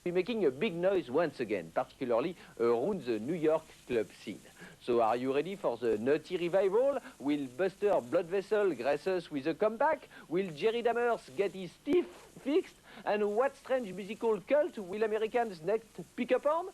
be making a big noise once again, particularly around the New York club scene. So are you ready for the nutty revival? Will Buster Bloodvessel grace us with a comeback? Will Jerry Dammers get his teeth fixed? And what strange musical cult will Americans next pick up on?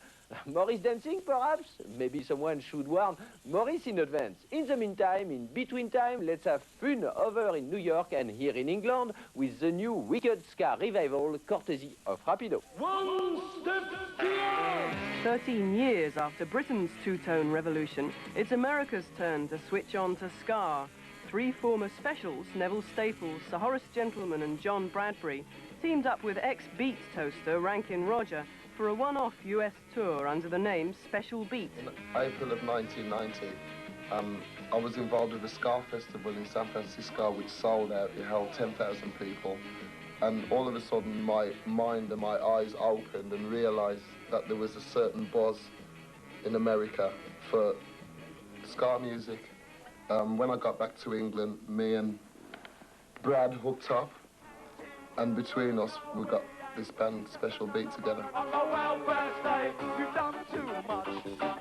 Maurice dancing, perhaps? Maybe someone should warn Maurice in advance. In the meantime, in between time, let's have fun over in New York and here in England with the new Wicked Ska revival, courtesy of Rapido. 1 step beyond! 13 years after Britain's two-tone revolution, it's America's turn to switch on to ska. 3 former specials, Neville Staples, Sir Horace Gentleman and John Bradbury, teamed up with ex-Beat toaster Rankin Roger for a one-off US tour under the name Special Beat. In April of 1990, I was involved with a ska festival in San Francisco which sold out. It held 10,000 people. And all of a sudden my mind and my eyes opened and realised that there was a certain buzz in America for ska music. When I got back to England, me and Brad hooked up, and between us we got this band Special Beat together. On the welfare state, you've done too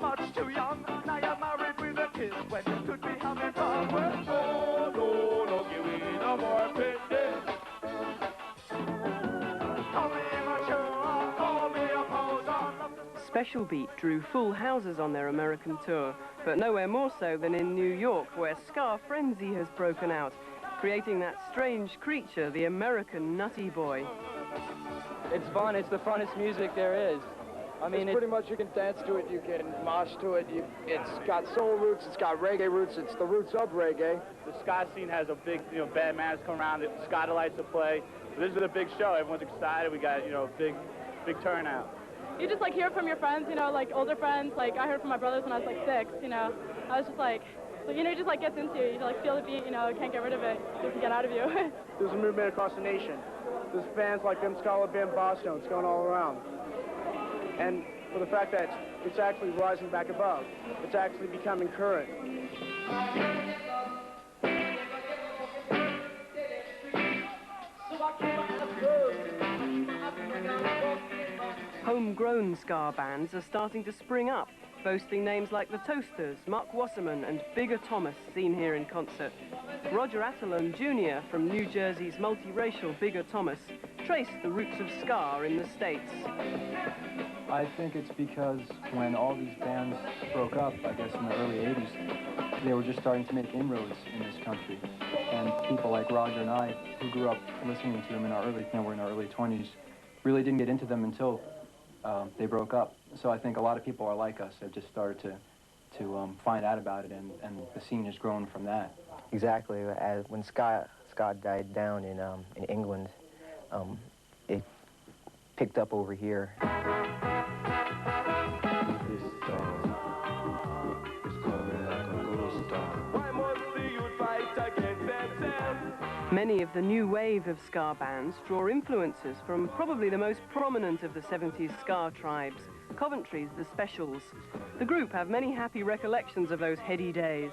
much too young. Now you're married with a kid when you could be having fun. Oh, no, no, give me no more pity. Call me immature, call me a poser. Special Beat drew full houses on their American tour, but nowhere more so than in New York, where ska frenzy has broken out, creating that strange creature, the American nutty boy. It's fun. It's the funnest music there is. I mean, it's pretty much, you can dance to it, you can mosh to it. It's got soul roots, it's got reggae roots, it's the roots of reggae. The ska scene has a big, band bands come around, the ska delights to play. This is a big show. Everyone's excited. We got, big turnout. You just like hear from your friends, like older friends. Like I heard from my brothers when I was like 6. I was just like, it just like gets into you. You like feel the beat, can't get rid of it. It doesn't get out of you. There's a movement across the nation. There's fans like them Scholar Band Boston. It's going all around. And for the fact that it's actually rising back above, it's actually becoming current. Homegrown ska bands are starting to spring up, boasting names like the Toasters, Mark Wasserman and Bigger Thomas, seen here in concert. Roger Attalone Jr. from New Jersey's multiracial Bigger Thomas traced the roots of ska in the States. I think it's because when all these bands broke up, I guess in the early 80s, they were just starting to make inroads in this country. And people like Roger and I, who grew up listening to them in our we're in our early 20s, really didn't get into them until they broke up. So I think a lot of people are like us. They've just started to find out about it, and the scene has grown from that. Exactly. When ska died down in England, it picked up over here. Many of the new wave of ska bands draw influences from probably the most prominent of the 70s ska tribes, Coventry's The Specials. The group have many happy recollections of those heady days.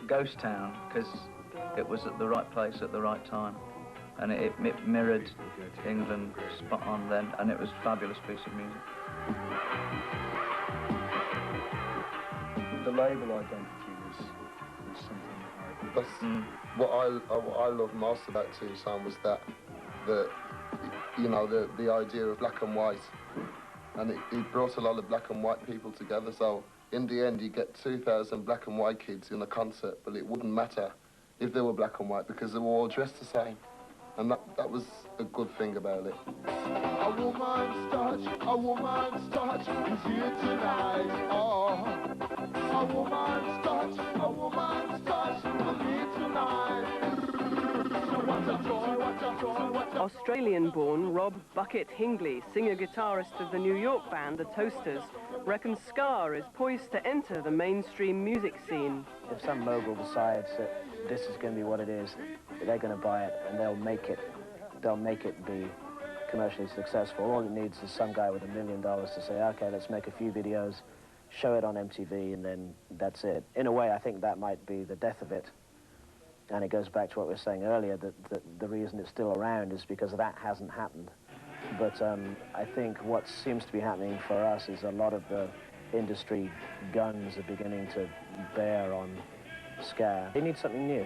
Ghost Town, because it was at the right place at the right time. And it mirrored England spot on then, and it was a fabulous piece of music. The label identity was something That's what I loved most about Tucson was that the idea of black and white, and it brought a lot of black and white people together. So in the end, you get 2,000 black and white kids in a concert, but it wouldn't matter if they were black and white because they were all dressed the same. And that was a good thing about it. A woman's touch is here tonight. Oh, a woman's touch is here tonight. What a joy, what a joy, what a... Australian-born Rob Bucket Hingley, singer-guitarist of the New York band The Toasters, reckons ska is poised to enter the mainstream music scene. If some mogul decides that this is going to be what it is, they're going to buy it and they'll make it be commercially successful. All it needs is some guy with $1 million to say, okay, let's make a few videos, show it on MTV, and then that's it. In a way, I think that might be the death of it. And it goes back to what we were saying earlier, that the reason it's still around is because that hasn't happened. But I think what seems to be happening for us is a lot of the industry guns are beginning to bear on ska. They need something new.